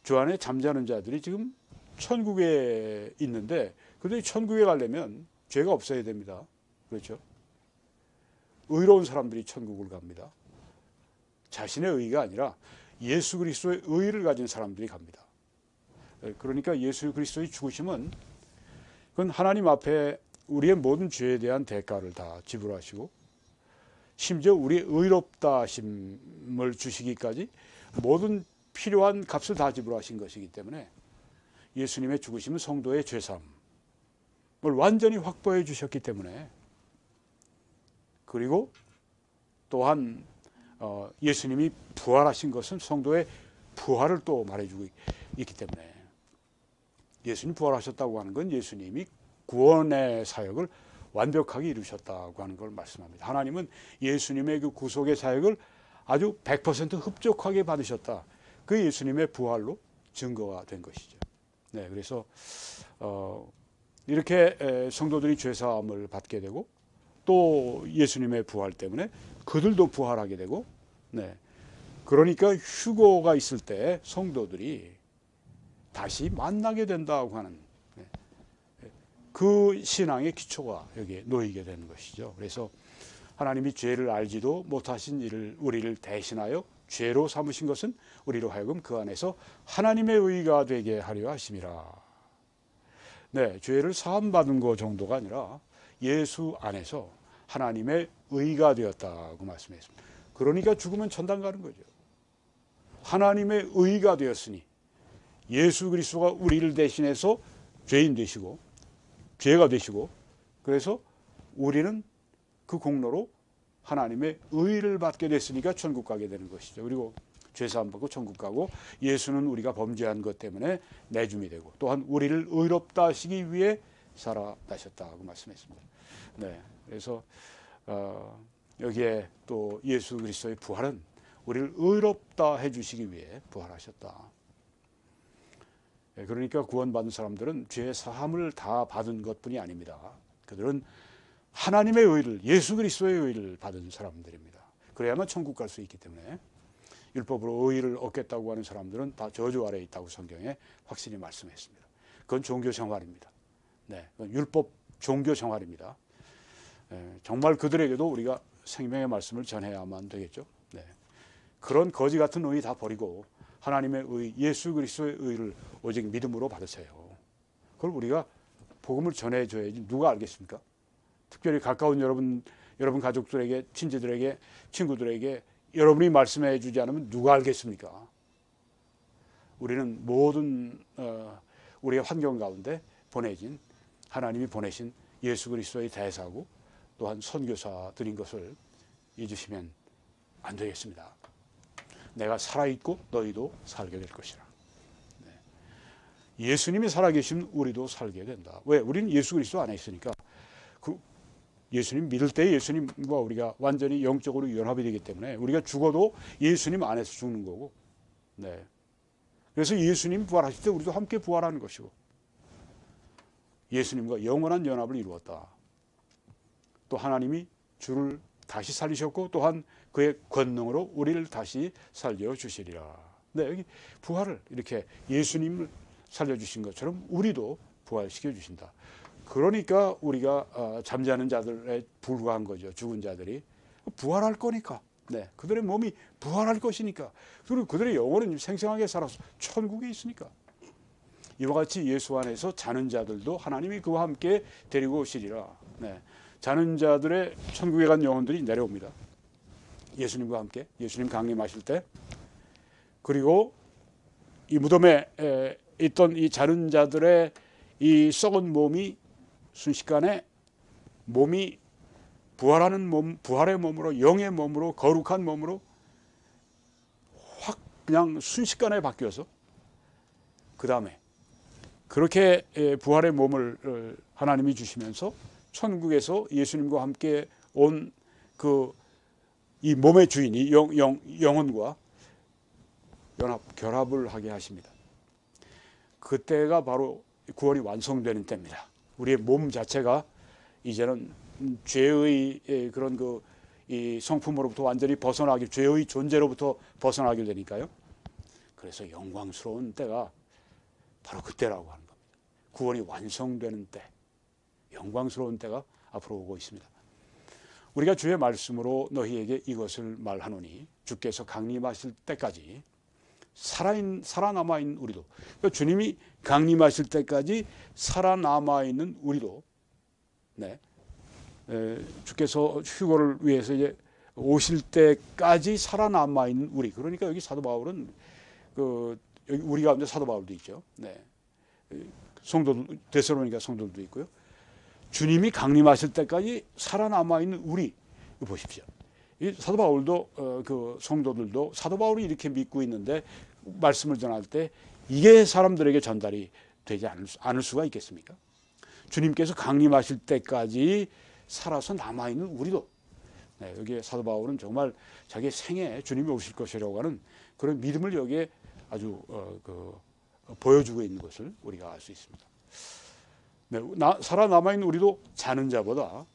주 안에 잠자는 자들이 지금 천국에 있는데, 근데 천국에 가려면 죄가 없어야 됩니다. 그렇죠? 의로운 사람들이 천국을 갑니다. 자신의 의가 아니라 예수 그리스도의 의를 가진 사람들이 갑니다. 그러니까 예수 그리스도의 죽으심은 그건 하나님 앞에 우리의 모든 죄에 대한 대가를 다 지불하시고 심지어 우리의 의롭다 하심을 주시기까지 모든 필요한 값을 다 지불하신 것이기 때문에 예수님의 죽으심은 성도의 죄사함을 완전히 확보해 주셨기 때문에, 그리고 또한 예수님이 부활하신 것은 성도의 부활을 또 말해주고 있기 때문에, 예수님 부활하셨다고 하는 건 예수님이 구원의 사역을 완벽하게 이루셨다고 하는 걸 말씀합니다. 하나님은 예수님의 그 구속의 사역을 아주 100% 흡족하게 받으셨다. 그 예수님의 부활로 증거가 된 것이죠. 네, 그래서 이렇게 성도들이 죄사함을 받게 되고 또 예수님의 부활 때문에 그들도 부활하게 되고, 네, 그러니까 휴거가 있을 때 성도들이 다시 만나게 된다고 하는 그 신앙의 기초가 여기에 놓이게 되는 것이죠. 그래서 하나님이 죄를 알지도 못하신 이를 우리를 대신하여 죄로 삼으신 것은 우리로 하여금 그 안에서 하나님의 의가 되게 하려 하심이라. 네, 죄를 사함받은 것 정도가 아니라 예수 안에서 하나님의 의가 되었다고 말씀했습니다. 그러니까 죽으면 천당 가는 거죠. 하나님의 의가 되었으니 예수 그리스도가 우리를 대신해서 죄인 되시고 죄가 되시고, 그래서 우리는 그 공로로 하나님의 의를 받게 됐으니까 천국 가게 되는 것이죠. 그리고 죄사함 받고 천국 가고, 예수는 우리가 범죄한 것 때문에 내줌이 되고, 또한 우리를 의롭다 하시기 위해 살아나셨다고 말씀했습니다. 네, 그래서 여기에 또 예수 그리스도의 부활은 우리를 의롭다 해주시기 위해 부활하셨다. 그러니까 구원받은 사람들은 죄 사함을 다 받은 것뿐이 아닙니다. 그들은 하나님의 의를, 예수 그리스도의 의를 받은 사람들입니다. 그래야만 천국 갈 수 있기 때문에 율법으로 의를 얻겠다고 하는 사람들은 다 저주 아래에 있다고 성경에 확실히 말씀했습니다. 그건 종교 생활입니다. 네, 그건 율법 종교 생활입니다. 정말 그들에게도 우리가 생명의 말씀을 전해야만 되겠죠. 네, 그런 거지 같은 의 다 버리고 하나님의 의, 예수 그리스도의 의를 오직 믿음으로 받으세요. 그걸 우리가 복음을 전해줘야지 누가 알겠습니까? 특별히 가까운 여러분 가족들에게, 친지들에게, 친구들에게 여러분이 말씀해 주지 않으면 누가 알겠습니까? 우리는 모든 우리의 환경 가운데 보내진, 하나님이 보내신 예수 그리스도의 대사고 또한 선교사들인 것을 잊으시면 안 되겠습니다. 내가 살아있고 너희도 살게 될 것이라. 네. 예수님이 살아계시면 우리도 살게 된다. 왜? 우리는 예수 그리스도 안에 있으니까. 예수님 믿을 때 예수님과 우리가 완전히 영적으로 연합이 되기 때문에 우리가 죽어도 예수님 안에서 죽는 거고, 네. 그래서 예수님 부활하실 때 우리도 함께 부활하는 것이고, 예수님과 영원한 연합을 이루었다. 또 하나님이 주를 다시 살리셨고 또한 그의 권능으로 우리를 다시 살려주시리라. 네, 여기 부활을 이렇게 예수님을 살려주신 것처럼 우리도 부활시켜 주신다. 그러니까 우리가 잠자는 자들에 불과한 거죠. 죽은 자들이 부활할 거니까. 네, 그들의 몸이 부활할 것이니까. 그리고 그들의 영혼은 생생하게 살아서 천국에 있으니까. 이와 같이 예수 안에서 자는 자들도 하나님이 그와 함께 데리고 오시리라. 네, 자는 자들의 천국에 간 영혼들이 내려옵니다. 예수님과 함께, 예수님 강림하실 때. 그리고 이 무덤에 있던 이 자는 자들의 이 썩은 몸이 순식간에 몸이 부활하는 몸, 부활의 몸으로, 영의 몸으로, 거룩한 몸으로 확 그냥 순식간에 바뀌어서 그 다음에 그렇게 부활의 몸을 하나님이 주시면서 천국에서 예수님과 함께 온 그 이 몸의 주인이 영혼과 결합을 하게 하십니다. 그때가 바로 구원이 완성되는 때입니다. 우리의 몸 자체가 이제는 죄의 그런 이 성품으로부터 완전히 벗어나기, 죄의 존재로부터 벗어나게 되니까요. 그래서 영광스러운 때가 바로 그때라고 하는 겁니다. 구원이 완성되는 때, 영광스러운 때가 앞으로 오고 있습니다. 우리가 주의 말씀으로 너희에게 이것을 말하노니 주께서 강림하실 때까지 살아남아있는 우리도, 그러니까 주님이 강림하실 때까지 살아남아있는 우리도, 네, 주께서 휴거를 위해서 이제 오실 때까지 살아남아있는 우리. 그러니까 여기 사도 바울은 여기 우리 가운데 사도 바울도 있죠. 네, 성도들, 데살로니가 성도들도 있고요. 주님이 강림하실 때까지 살아남아있는 우리. 보십시오. 이 사도 바울도 그 성도들도 사도 바울이 이렇게 믿고 있는데 말씀을 전할 때 이게 사람들에게 전달이 되지 않을 수가 있겠습니까? 주님께서 강림하실 때까지 살아서 남아있는 우리도. 네, 여기에 사도 바울은 정말 자기 생에 주님이 오실 것이라고 하는 그런 믿음을 여기에 아주 보여주고 있는 것을 우리가 알 수 있습니다. 네, 살아남아있는 우리도 자는 자보다,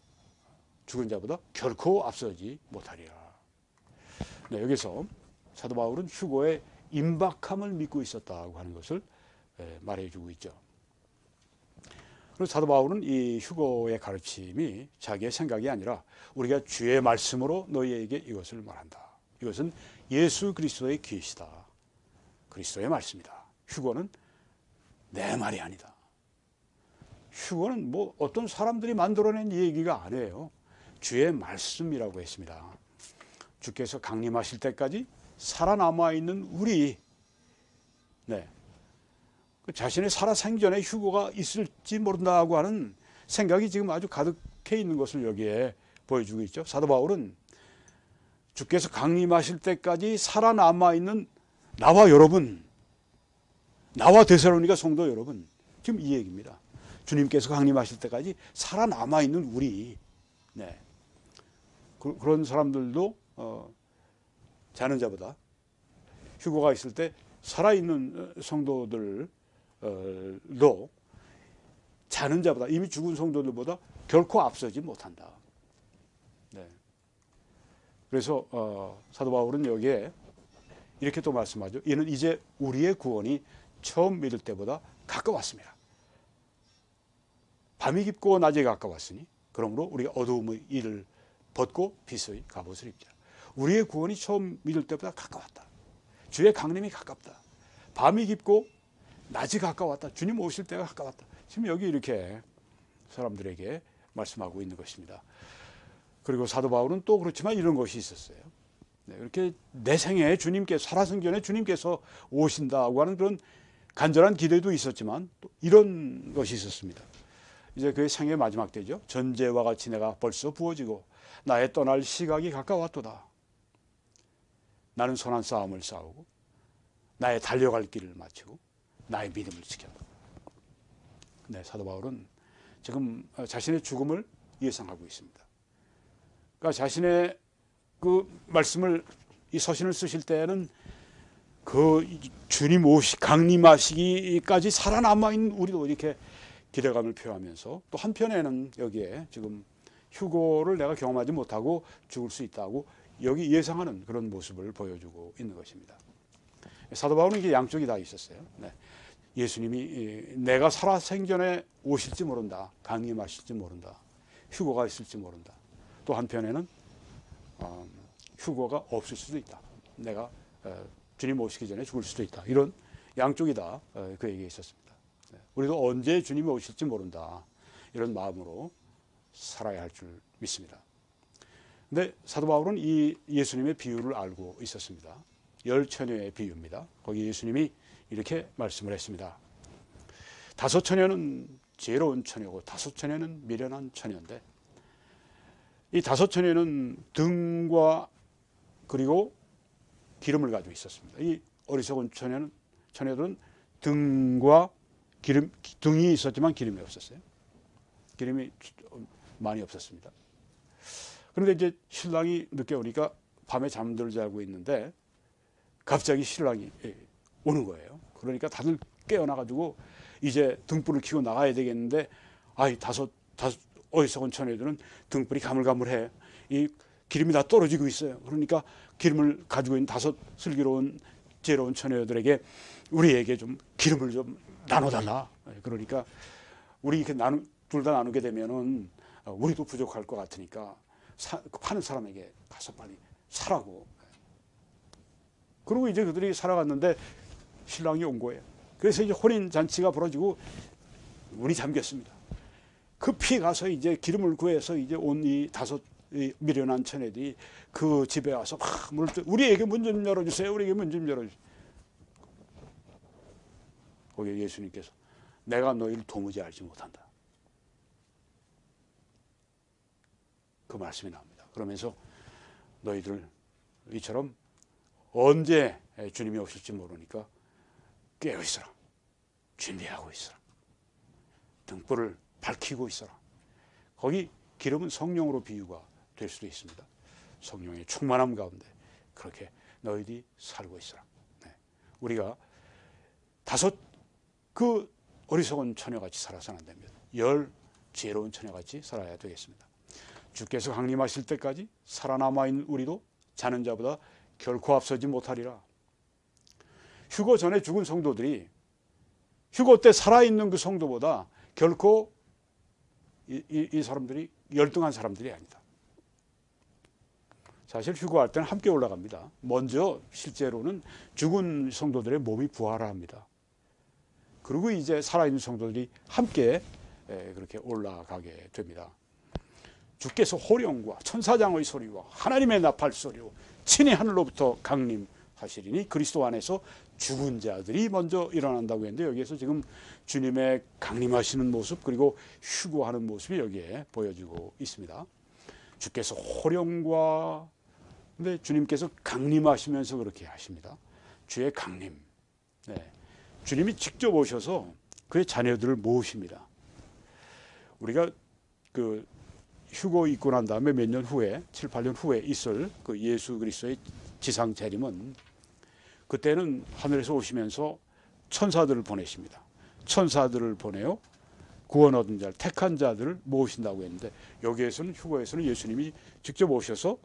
죽은 자보다 결코 앞서지 못하리라. 네, 여기서 사도 바울은 휴거의 임박함을 믿고 있었다고 하는 것을 말해주고 있죠. 그리고 사도 바울은 이 휴거의 가르침이 자기의 생각이 아니라 우리가 주의 말씀으로 너희에게 이것을 말한다. 이것은 예수 그리스도의 계시다. 그리스도의 말씀이다. 휴거는 내 말이 아니다. 휴거는 뭐 어떤 사람들이 만들어낸 얘기가 아니에요. 주의 말씀이라고 했습니다. 주께서 강림하실 때까지 살아남아있는 우리, 네, 자신의 살아생전에 휴거가 있을지 모른다고 하는 생각이 지금 아주 가득해 있는 것을 여기에 보여주고 있죠. 사도 바울은 주께서 강림하실 때까지 살아남아있는 나와 여러분, 나와 데살로니가 성도 여러분, 지금 이 얘기입니다. 주님께서 강림하실 때까지 살아남아있는 우리, 네, 그런 사람들도 자는 자보다, 휴거가 있을 때 살아있는 성도들도 자는 자보다, 이미 죽은 성도들보다 결코 앞서지 못한다. 네. 그래서 사도 바울은 여기에 이렇게 또 말씀하죠. 이는 이제 우리의 구원이 처음 믿을 때보다 가까웠습니다. 밤이 깊고 낮이 가까웠으니 그러므로 우리가 어두움의 일을 벗고 빛의 갑옷을 입자. 우리의 구원이 처음 믿을 때보다 가까웠다. 주의 강림이 가깝다. 밤이 깊고 낮이 가까웠다. 주님 오실 때가 가까웠다. 지금 여기 이렇게 사람들에게 말씀하고 있는 것입니다. 그리고 사도 바울은 또 그렇지만 이런 것이 있었어요. 네, 이렇게 내 생에 주님께서, 살아생전에 주님께서 오신다고 하는 그런 간절한 기대도 있었지만 또 이런 것이 있었습니다. 이제 그의 생의 마지막 때죠. 전제와 같이 내가 벌써 부어지고 나의 떠날 시각이 가까웠도다. 나는 선한 싸움을 싸우고 나의 달려갈 길을 마치고 나의 믿음을 지켰다. 네, 사도 바울은 지금 자신의 죽음을 예상하고 있습니다. 그러니까 자신의 그 말씀을, 이 서신을 쓰실 때는 그 주님 강림하시기까지 살아남아 있는 우리도 이렇게 기대감을 표하면서 또 한편에는 여기에 지금 휴고를 내가 경험하지 못하고 죽을 수 있다고 여기 예상하는 그런 모습을 보여주고 있는 것입니다. 사도 바울은 이게 양쪽이 다 있었어요. 네. 예수님이 내가 살아 생전에 오실지 모른다. 강림하실지 모른다. 휴고가 있을지 모른다. 또 한편에는 휴고가 없을 수도 있다. 내가 주님 오시기 전에 죽을 수도 있다. 이런 양쪽이 다 그에게 있었습니다. 우리도 언제 주님이 오실지 모른다. 이런 마음으로 살아야 할 줄 믿습니다. 근데 사도 바울은 이 예수님의 비유를 알고 있었습니다. 열 처녀의 비유입니다. 거기 예수님이 이렇게 말씀을 했습니다. 다섯 처녀는 지혜로운 처녀고 다섯 처녀는 미련한 처녀인데 이 다섯 처녀는 등과 그리고 기름을 가지고 있었습니다. 이 어리석은 처녀들은 등과 등이 있었지만 기름이 없었어요. 기름이 많이 없었습니다. 그런데 이제 신랑이 늦게 오니까 밤에 잠들자고 있는데 갑자기 신랑이 오는 거예요. 그러니까 다들 깨어나가지고 이제 등불을 켜고 나가야 되겠는데 다섯 어리석은 처녀들은 등불이 가물가물해. 이 기름이 다 떨어지고 있어요. 그러니까 기름을 가지고 있는 다섯 슬기로운 지혜로운 처녀들에게 우리에게 좀 기름을 좀 나눠달라. 그러니까 우리 이렇게 둘 다 나누게 되면은 우리도 부족할 것 같으니까 파는 사람에게 가서 빨리 사라고. 그리고 이제 그들이 살아갔는데 신랑이 온 거예요. 그래서 이제 혼인 잔치가 벌어지고 문이 잠겼습니다. 급히 가서 이제 기름을 구해서 이제 온 이 다섯 미련한 처녀들이 그 집에 와서 막 문을 우리에게 문 좀 열어주세요. 우리에게 문 좀 열어주세요. 거기에 예수님께서 내가 너희를 도무지 알지 못한다. 그 말씀이 나옵니다. 그러면서 너희들 이처럼 언제 주님이 오실지 모르니까 깨어있어라. 준비하고 있어라. 등불을 밝히고 있어라. 거기 기름은 성령으로 비유가 될 수도 있습니다. 성령의 충만함 가운데 그렇게 너희들이 살고 있어라. 네. 우리가 다섯 그 어리석은 처녀같이 살아서는 안 됩니다. 열 지혜로운 처녀같이 살아야 되겠습니다. 주께서 강림하실 때까지 살아남아있는 우리도 자는 자보다 결코 앞서지 못하리라. 휴거 전에 죽은 성도들이 휴거 때 살아있는 그 성도보다 결코 이 사람들이 열등한 사람들이 아니다. 사실 휴거할 때는 함께 올라갑니다. 먼저 실제로는 죽은 성도들의 몸이 부활합니다. 그리고 이제 살아있는 성도들이 함께 그렇게 올라가게 됩니다. 주께서 호령과 천사장의 소리와 하나님의 나팔 소리로 친히 하늘로부터 강림하시리니 그리스도 안에서 죽은 자들이 먼저 일어난다고 했는데 여기에서 지금 주님의 강림하시는 모습 그리고 휴거하는 모습이 여기에 보여지고 있습니다. 주께서 호령과 근데 주님께서 강림하시면서 그렇게 하십니다. 주의 강림. 네. 주님이 직접 오셔서 그의 자녀들을 모으십니다. 우리가 그 휴거 있고 난 다음에 몇 년 후에 7, 8년 후에 있을 그 예수 그리스도의 지상 재림은 그때는 하늘에서 오시면서 천사들을 보내십니다. 천사들을 보내요. 구원 얻은 자를 택한 자들을 모으신다고 했는데 여기에서는 휴거에서는 예수님이 직접 오셔서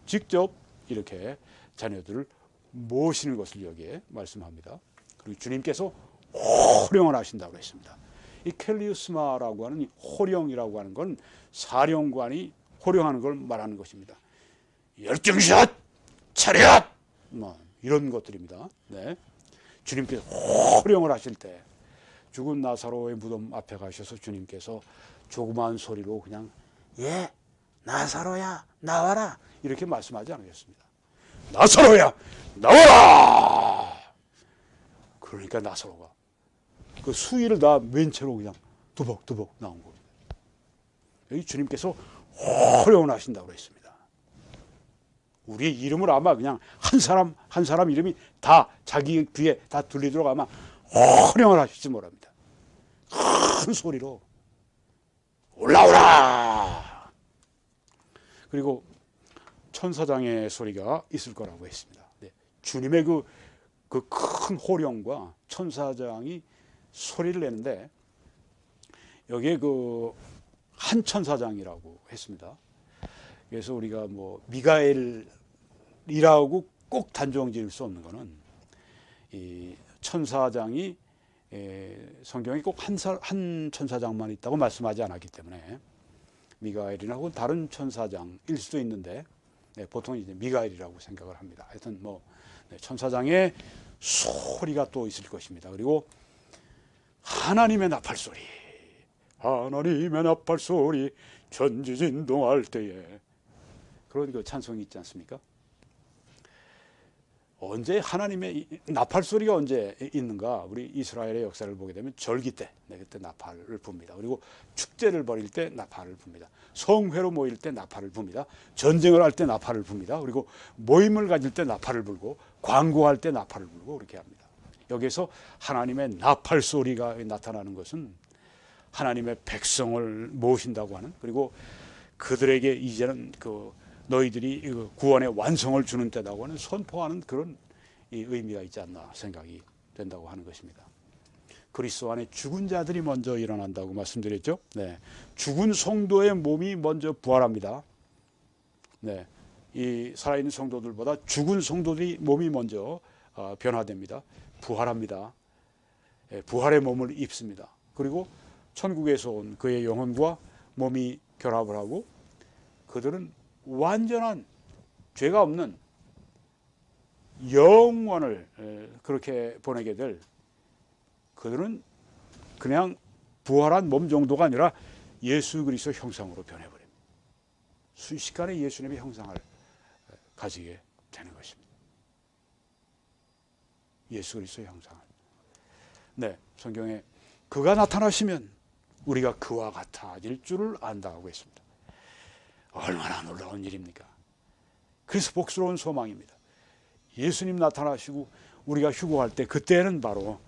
직접 이렇게 자녀들을 모으시는 것을 여기에 말씀합니다. 그리고 주님께서 호령을 하신다고 했습니다. 이 켈리우스마라고 하는 이 호령이라고 하는 건 사령관이 호령하는 걸 말하는 것입니다. 열정샷, 차렷, 이런 것들입니다. 네. 주님께서 호령을 하실 때 죽은 나사로의 무덤 앞에 가셔서 주님께서 조그마한 소리로 그냥 나사로야 나와라 이렇게 말씀하지 않으셨습니다. 나사로야 나와라. 그러니까 나사로가 그 수위를 다 맨 채로 그냥 두벅두벅 나온 겁니다. 여기 주님께서 호령을 하신다고 했습니다. 우리의 이름을 아마 그냥 한 사람 이름이 다 자기 귀에 다 들리도록 아마 호령을 하실지 모릅니다. 큰 소리로 올라오라. 그리고 천사장의 소리가 있을 거라고 했습니다. 네. 주님의 그 큰 호령과 천사장이 소리를 내는데 여기에 그 한 천사장이라고 했습니다. 그래서 우리가 뭐 미가엘이라고 꼭 단정 지을 수 없는 거는 이 천사장이 성경에 꼭 한 천사장만 있다고 말씀하지 않았기 때문에 미가엘이나 혹은 다른 천사장일 수도 있는데 보통 이제 미가엘이라고 생각을 합니다. 하여튼 뭐 천사장의 소리가 또 있을 것입니다. 그리고 하나님의 나팔 소리, 하나님의 나팔 소리 전지진동할 때에, 그런 그 찬송이 있지 않습니까? 언제 하나님의 나팔 소리가 언제 있는가? 우리 이스라엘의 역사를 보게 되면 절기 때, 그때 나팔을 붑니다. 그리고 축제를 벌일 때 나팔을 붑니다. 성회로 모일 때 나팔을 붑니다. 전쟁을 할 때 나팔을 붑니다. 그리고 모임을 가질 때 나팔을 불고, 광고할 때 나팔을 불고 그렇게 합니다. 여기서 하나님의 나팔 소리가 나타나는 것은 하나님의 백성을 모신다고 하는, 그리고 그들에게 이제는 그 너희들이 구원의 완성을 주는 때라고 하는 선포하는 그런 의미가 있지 않나 생각이 된다고 하는 것입니다. 그리스도 안에 죽은 자들이 먼저 일어난다고 말씀드렸죠. 네, 죽은 성도의 몸이 먼저 부활합니다. 네, 이 살아있는 성도들보다 죽은 성도들이 몸이 먼저 변화됩니다. 부활합니다. 부활의 몸을 입습니다. 그리고 천국에서 온 그의 영혼과 몸이 결합을 하고 그들은 완전한 죄가 없는 영원을 그렇게 보내게 될, 그들은 그냥 부활한 몸 정도가 아니라 예수 그리스도 형상으로 변해버립니다. 순식간에 예수님의 형상을 가지게 되는 것입니다. 예수 그리스도의 형상을. 네, 성경에 그가 나타나시면 우리가 그와 같아질 줄을 안다고 했습니다. 얼마나 놀라운 일입니까? 그래서 복스러운 소망입니다. 예수님 나타나시고 우리가 휴거할 때, 그때는 바로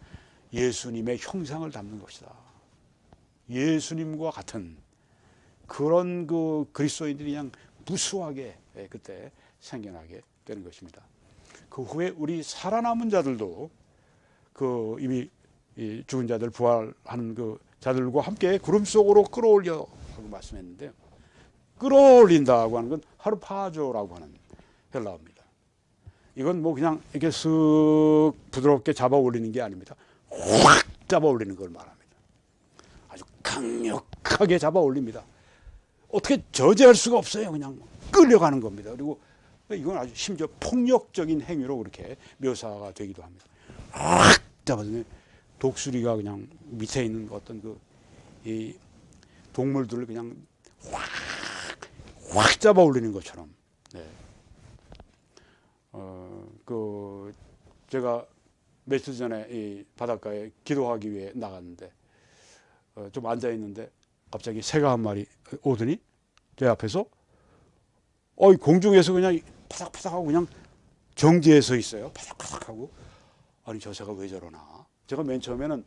예수님의 형상을 담는 것이다. 예수님과 같은 그런 그 그리스도인들이 그냥 무수하게 그때 생겨나게 되는 것입니다. 그 후에 우리 살아남은 자들도 그 이미 죽은 자들 부활하는 그 자들과 함께 구름 속으로 끌어올려 하고 말씀했는데, 끌어올린다고 하는 건 하르파조라고 하는 헬라어입니다. 이건 뭐 그냥 이렇게 쓱 부드럽게 잡아 올리는 게 아닙니다. 확 잡아 올리는 걸 말합니다. 아주 강력하게 잡아 올립니다. 어떻게 저지할 수가 없어요. 그냥 끌려가는 겁니다. 그리고 이건 아주 심지어 폭력적인 행위로 그렇게 묘사가 되기도 합니다. 확 잡아서 독수리가 그냥 밑에 있는 어떤 이 동물들을 그냥 확 잡아 올리는 것처럼. 네. 제가 며칠 전에 이 바닷가에 기도하기 위해 나갔는데 좀 앉아 있는데 갑자기 새가 한 마리 오더니 제 앞에서 공중에서 그냥 파닥파닥하고 그냥 정지해 서 있어요. 파닥파닥하고. 아니 저 새가 왜 저러나. 제가 맨 처음에는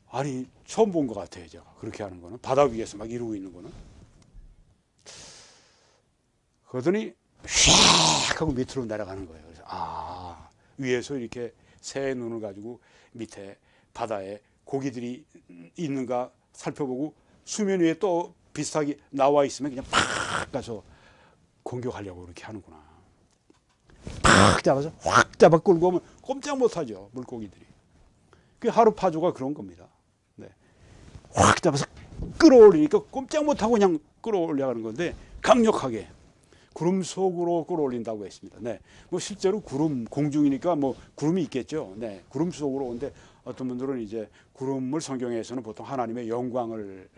아니 처음 본 것 같아요. 제가 그렇게 하는 거는, 바다 위에서 막 이러고 있는 거는. 그러더니 휙 하고 밑으로 내려가는 거예요. 그래서 위에서 이렇게 새 눈을 가지고 밑에 바다에 고기들이 있는가 살펴보고 수면 위에 또 비슷하게 나와 있으면 그냥 팍 가서 공격하려고 그렇게 하는구나. 팍 잡아서 확 잡아 끌고 오면 꼼짝 못하죠, 물고기들이. 그 하르파조가 그런 겁니다. 네. 확 잡아서 끌어올리니까 꼼짝 못하고 그냥 끌어올려가는 건데, 강력하게 구름 속으로 끌어올린다고 했습니다. 네. 뭐 실제로 구름, 공중이니까 뭐 구름이 있겠죠. 네. 구름 속으로 오는데, 어떤 분들은 이제 구름을 성경에서는 보통 하나님의 영광을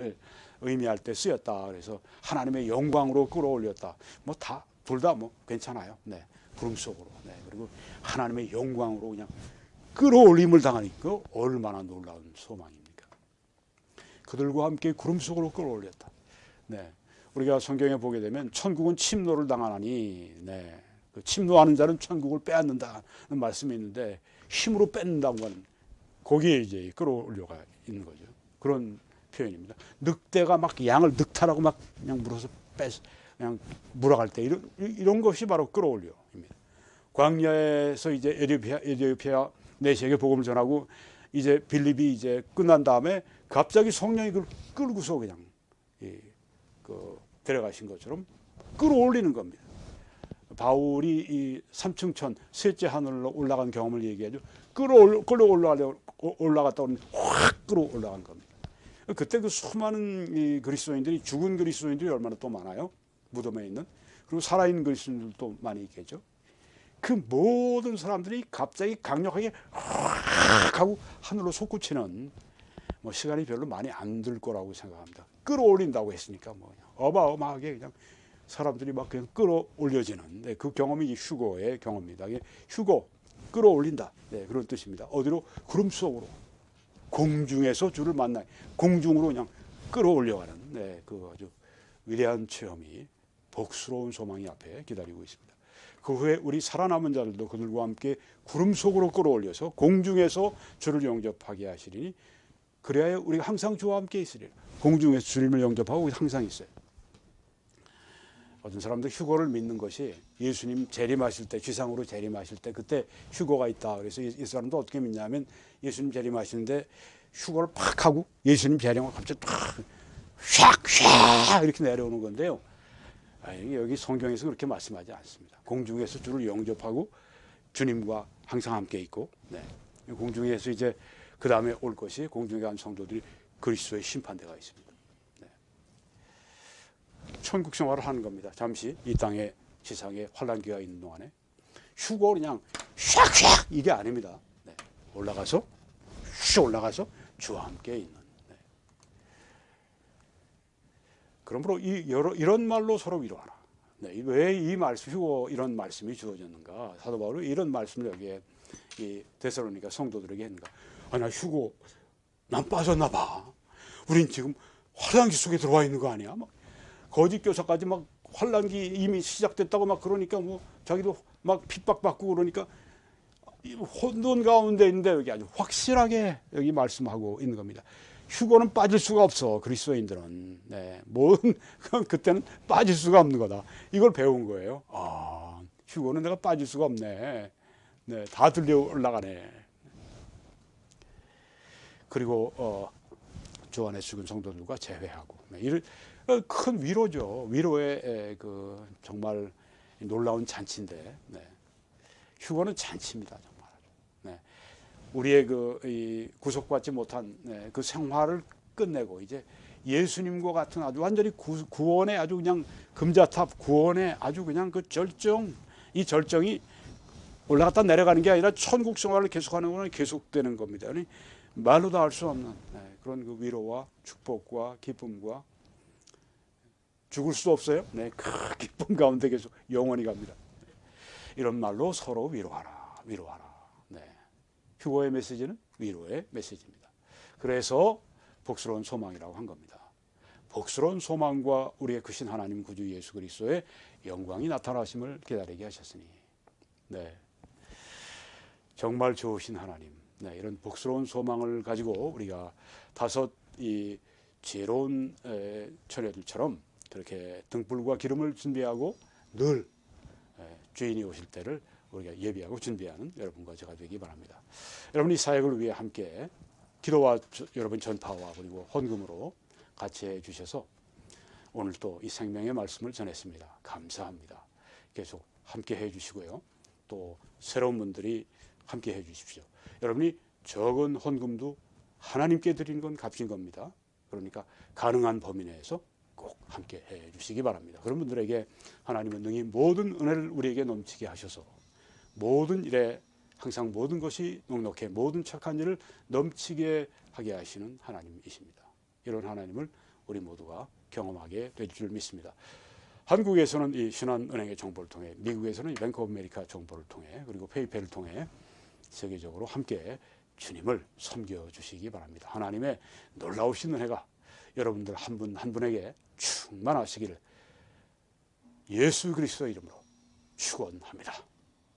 의미할 때 쓰였다. 그래서 하나님의 영광으로 끌어올렸다. 뭐 다, 둘 다 뭐 괜찮아요. 네. 구름 속으로. 네. 그리고 하나님의 영광으로 그냥 끌어올림을 당하니까 얼마나 놀라운 소망입니까? 그들과 함께 구름 속으로 끌어올렸다. 네. 우리가 성경에 보게 되면 천국은 침노를 당하나니, 네. 그 침노하는 자는 천국을 빼앗는다는 말씀이 있는데, 힘으로 뺏는다고 하는, 거기에 이제 끌어올려가 있는 거죠. 그런 표현입니다. 늑대가 막 양을 늑탈하고 막 그냥 물어서 그냥 물어갈 때 이런 것이 바로 끌어올려입니다. 광야에서 이제 에티오피아 내시에게 복음을 전하고 이제 빌립이 이제 끝난 다음에 갑자기 성령이 그걸 끌고서 그냥 데려가신 것처럼 끌어올리는 겁니다. 바울이 이 삼층천 셋째 하늘로 올라간 경험을 얘기하죠. 올라갔다 오면 확 끌어올라간 겁니다. 그때 그 수많은 이 그리스도인들이, 죽은 그리스도인들이 얼마나 또 많아요. 무덤에 있는. 그리고 살아있는 그리스도인들도 많이 있겠죠. 그 모든 사람들이 갑자기 강력하게 확 하고 하늘로 솟구치는, 뭐 시간이 별로 많이 안 들 거라고 생각합니다. 끌어올린다고 했으니까 뭐 어마어마하게 그냥 사람들이 막 그냥 끌어올려지는, 그 경험이 휴거의 경험입니다. 휴거, 끌어올린다. 네, 그런 뜻입니다. 어디로? 구름 속으로, 공중에서 주를 만나, 공중으로 그냥 끌어올려가는, 그 아주 위대한 체험이 복스러운 소망이 앞에 기다리고 있습니다. 그 후에 우리 살아남은 자들도 그들과 함께 구름 속으로 끌어올려서 공중에서 주를 영접하게 하시리니, 그래야 우리가 항상 주와 함께 있으리라. 공중에서 주님을 영접하고 항상 있어요. 어떤 사람들 휴거를 믿는 것이 예수님 재림하실 때, 지상으로 재림하실 때 그때 휴거가 있다. 그래서 이 사람도 어떻게 믿냐면, 예수님 재림하시는데 휴거를 팍 하고 예수님 재림을 갑자기 샥 이렇게 내려오는 건데요. 여기 성경에서 그렇게 말씀하지 않습니다. 공중에서 주를 영접하고 주님과 항상 함께 있고, 공중에서 이제 그 다음에 올 것이, 공중에 간 성도들이 그리스도의 심판대가 있습니다. 천국 생활을 하는 겁니다. 잠시 이 땅에, 지상에 환란기가 있는 동안에 휴거 그냥 샥샥 이게 아닙니다. 올라가서 주와 함께 있는. 그러므로 이런 말로 서로 위로하라. 왜 이 말씀, 휴거 이런 말씀이 주어졌는가? 사도 바울이 이런 말씀을 여기에 이 데살로니가 성도들에게 했는가? 나 휴거 난 빠졌나 봐. 우린 지금 환란기 속에 들어와 있는 거 아니야? 막 거짓 교사까지 막 환란기 이미 시작됐다고 막 그러니까 뭐 자기도 막 핍박받고 그러니까 혼돈 가운데 있는데 여기 아주 확실하게 여기 말씀하고 있는 겁니다. 휴거는 빠질 수가 없어. 그리스도인들은. 그때는 빠질 수가 없는 거다. 이걸 배운 거예요. 휴거는 내가 빠질 수가 없네. 다 들려 올라가네. 그리고 주 안에 죽은 성도들과 재회하고. 이를 큰 위로죠. 위로의 그 정말 놀라운 잔치인데, 휴거는 잔치입니다. 정말. 우리의 이 구속받지 못한 그 생활을 끝내고 이제 예수님과 같은 아주 완전히 구원의 아주 그냥 금자탑, 구원의 아주 그냥 그 절정, 이 절정이 올라갔다 내려가는 게 아니라 천국 생활을 계속하는 것은 계속되는 겁니다. 말로 다 할 수 없는 그런 그 위로와 축복과 기쁨과, 죽을 수도 없어요. 그 기쁨 가운데 계속 영원히 갑니다. 이런 말로 서로 위로하라. 휴거의 메시지는 위로의 메시지입니다. 그래서 복스러운 소망이라고 한 겁니다. 복스러운 소망과 우리의 크신 하나님 구주 예수 그리스도의 영광이 나타나심을 기다리게 하셨으니, 정말 좋으신 하나님, 이런 복스러운 소망을 가지고 우리가 다섯 이 지혜로운 처녀들처럼 그렇게 등불과 기름을 준비하고 늘 주인이 오실 때를 우리가 예비하고 준비하는 여러분과 제가 되기 바랍니다. 여러분, 이 사역을 위해 함께 기도와 여러분 전파와 그리고 헌금으로 같이 해주셔서 오늘 또 이 생명의 말씀을 전했습니다. 감사합니다. 계속 함께 해주시고요. 또 새로운 분들이 함께 해주십시오. 여러분이 적은 헌금도 하나님께 드리는 건 값진 겁니다. 그러니까 가능한 범위 내에서 꼭 함께 해주시기 바랍니다. 그런 분들에게 하나님은 능히 모든 은혜를 우리에게 넘치게 하셔서 모든 일에 항상 모든 것이 넉넉해 모든 착한 일을 넘치게 하게 하시는 하나님이십니다. 이런 하나님을 우리 모두가 경험하게 될 줄 믿습니다. 한국에서는 이 신한은행의 정보를 통해, 미국에서는 이 뱅크 오브 아메리카 정보를 통해, 그리고 페이팔을 통해 세계적으로 함께 주님을 섬겨주시기 바랍니다. 하나님의 놀라우신 은혜가 여러분들 한 분 한 분에게 충만하시기를 예수 그리스도의 이름으로 축원합니다.